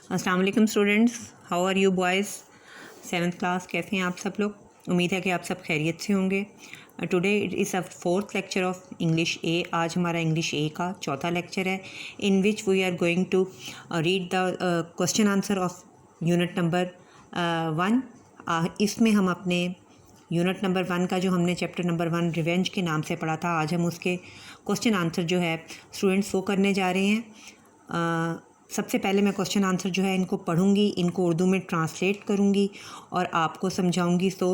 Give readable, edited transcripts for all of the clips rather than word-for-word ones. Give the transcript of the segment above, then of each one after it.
अस्सलाम वालेकुम students, how are you boys. 7th class, कैसे हैं आप सब लोग। उम्मीद है कि आप सब खैरियत से होंगे। Today it is a 4th lecture of English A. आज हमारा इंग्लिश ए का चौथा लेक्चर है, in which we are going to read the question answer of unit number 1। इसमें हम अपने यूनिट नंबर 1 का जो हमने चैप्टर नंबर 1 रिवेंज के नाम से पढ़ा था, आज हम उसके क्वेश्चन आंसर जो है स्टूडेंट्स वो करने जा रहे हैं। सबसे पहले मैं क्वेश्चन आंसर जो है इनको पढ़ूंगी, इनको उर्दू में ट्रांसलेट करूंगी और आपको समझाऊंगी। सो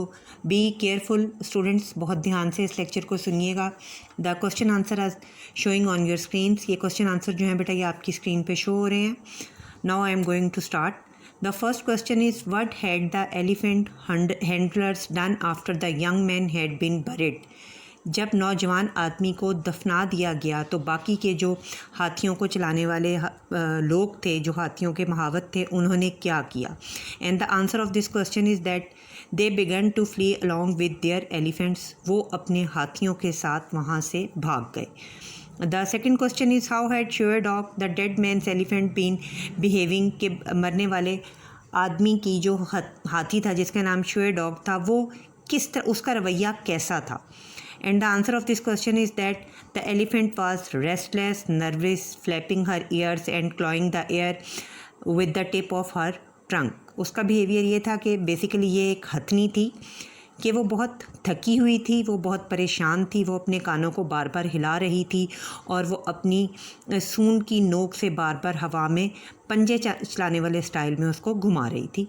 बी केयरफुल स्टूडेंट्स, बहुत ध्यान से इस लेक्चर को सुनिएगा। The question answer are showing on your screens. ये क्वेश्चन आंसर जो है बेटा ये आपकी स्क्रीन पे शो हो रहे हैं। Now I am going to start. The first question is what had the elephant handlers done after the young man had been buried. जब नौजवान आदमी को दफना दिया गया तो बाकी के जो हाथियों को चलाने वाले लोग थे, जो हाथियों के महावत थे, उन्होंने क्या किया। And the answer of this question is that they began to flee along with their elephants. वो अपने हाथियों के साथ वहाँ से भाग गए। The second question is how had sure dog the dead man's elephant been behaving. के मरने वाले आदमी की जो हाथी था जिसका नाम श्योर डॉग था, वो किस तरह, उसका रवैया कैसा था। And the answer of this question is that the elephant was restless, nervous, flapping her ears and clawing the air with the tip of her trunk. उसका बिहेवियर ये था कि बेसिकली ये एक हथनी थी कि वो बहुत थकी हुई थी, वो बहुत परेशान थी, वो अपने कानों को बार बार हिला रही थी और वो अपनी सूंड की नोक से बार बार हवा में पंजे चलाने वाले स्टाइल में उसको घुमा रही थी।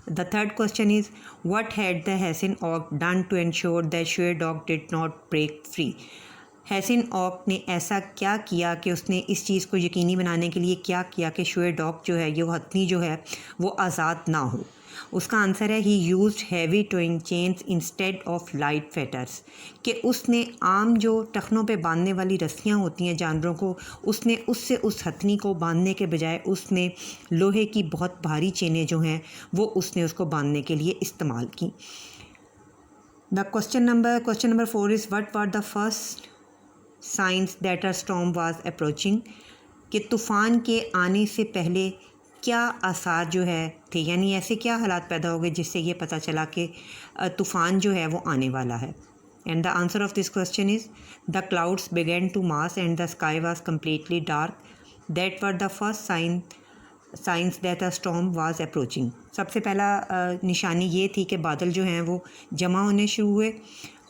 The third question is what had the Hessian Oak done to ensure that Sure Dog did not break free. हैसिन ऑक ने ऐसा क्या किया कि उसने इस चीज़ को यकीनी बनाने के लिए क्या किया कि श्योर डॉग जो है, ये हथनी जो है, वो आज़ाद ना हो। उसका आंसर है ही used heavy towing chains instead of light fetters. कि उसने आम जो टखनों पे बांधने वाली रस्सियाँ होती हैं जानवरों को, उसने उससे उस हथनी को बांधने के बजाय उसने लोहे की बहुत भारी चेनें जो हैं वो उसने उसको बांधने के लिए इस्तेमाल की। The question number 4 is what were the first signs that a storm was approaching. कि तूफ़ान के आने से पहले क्या आसार जो है थे, यानी ऐसे क्या हालात पैदा हो गए जिससे ये पता चला कि तूफ़ान जो है वो आने वाला है। And the answer of this question is the clouds began to mass and the sky was completely dark. That were the first signs that a storm was approaching. सबसे पहला निशानी ये थी कि बादल जो हैं वो जमा होने शुरू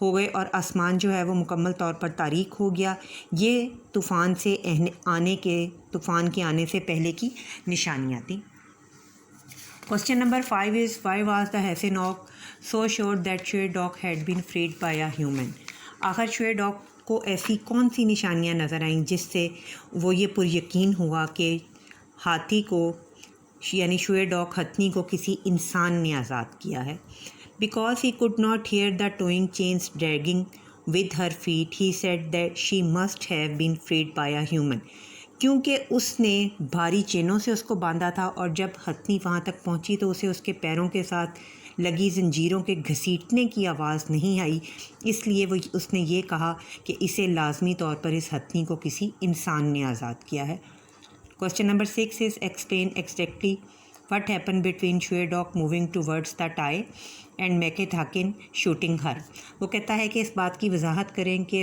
हो गए और आसमान जो है वो मुकम्मल तौर पर तारीक हो गया। ये तूफ़ान के आने से पहले की निशानियाँ थी। Question number 5 is why was the Hassin Ock so sure that Sure Dog had been freed by a human. आखिर श्योर डॉग को ऐसी कौन सी निशानियाँ नज़र आईं जिससे वो ये पुरयकीन हुआ कि हाथी को, यानी श्योर डॉग हथनी को, किसी इंसान ने आज़ाद किया है। Because he could not hear the towing chains dragging with her feet, he said that she must have been freed by a human. क्योंकि उसने भारी चेनों से उसको बांधा था और जब हथनी वहाँ तक पहुँची तो उसे उसके पैरों के साथ लगी जंजीरों के घसीटने की आवाज़ नहीं आई, इसलिए उसने ये कहा कि इसे लाजमी तौर पर इस हथनी को किसी इंसान ने आज़ाद किया है। Question number 6 is explain exactly what happened between Sure Dog moving towards the tie and Mekhet Hakin shooting her. वो कहता है कि इस बात की वजाहत करें कि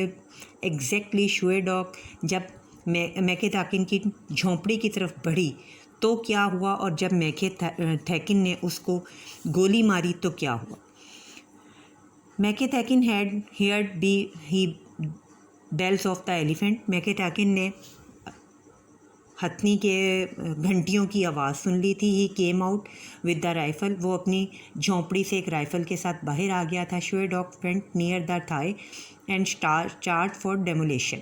एग्जैक्टली Sure Dog जब मैकेट हाकिन की झोंपड़ी की तरफ बढ़ी तो क्या हुआ, और जब मैकेट हैकिन ने उसको गोली मारी तो क्या हुआ। Macket Hackin had heard the bells of the elephant. Macket Hackin ने हथनी के घंटियों की आवाज़ सुन ली थी। He came out with the rifle. वो अपनी झोंपड़ी से एक राइफ़ल के साथ बाहर आ गया था। Sure Dog went near the thigh and charge for demolition.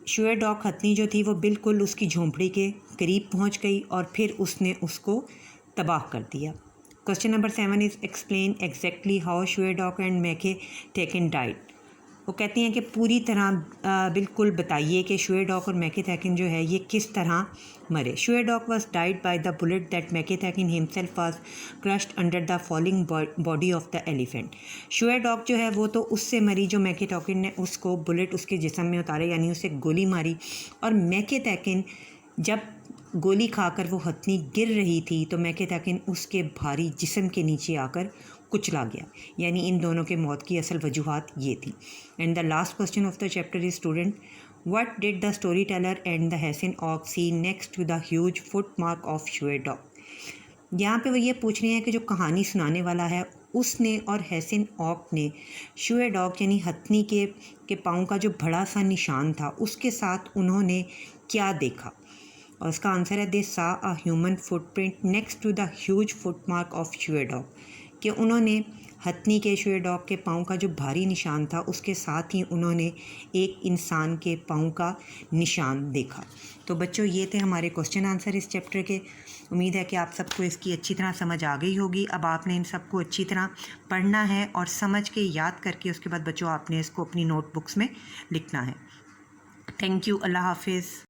Sure Dog हथनी जो थी वो बिल्कुल उसकी झोंपड़ी के करीब पहुंच गई और फिर उसने उसको तबाह कर दिया। Question number 7 is explain exactly how Sure Dog and Macket Hackin died. वो कहती हैं कि पूरी तरह बिल्कुल बताइए कि श्योर डॉग और मैकेट हैकिन जो है ये किस तरह मरे। Sure Dog was died by the bullet that Macket Hackin himself was crushed under the falling body of the elephant. Sure Dog जो है वो तो उससे मरी जो मैकेट हैकिन ने उसको बुलेट उसके जिस्म में उतारे, यानी उसे गोली मारी, और मैकेट हैकिन जब गोली खाकर वो हथनी गिर रही थी तो मैकेथाकिन उसके भारी जिस्म के नीचे आकर कुचला गया। यानी इन दोनों के मौत की असल वजूहात ये थी। And the last question of the chapter is student, what did the story teller and the Hassan Ock see next to the huge foot mark of Shue Dog. यहाँ पे वो ये पूछ रहे हैं कि जो कहानी सुनाने वाला है उसने और हैसन ऑक ने शुए डॉग यानी हथनी के पाँव का जो बड़ा सा निशान था उसके साथ उन्होंने क्या देखा। और उसका आंसर है, they saw a human footprint next to the huge foot mark of Shue Dog, कि उन्होंने हथनी के शुए डॉग के पाँव का जो भारी निशान था उसके साथ ही उन्होंने एक इंसान के पाँव का निशान देखा। तो बच्चों ये थे हमारे क्वेश्चन आंसर इस चैप्टर के। उम्मीद है कि आप सबको इसकी अच्छी तरह समझ आ गई होगी। अब आपने इन सबको अच्छी तरह पढ़ना है और समझ के याद करके उसके बाद बच्चों आपने इसको अपनी नोटबुक्स में लिखना है। Thank you. अल्लाह हाफिज़।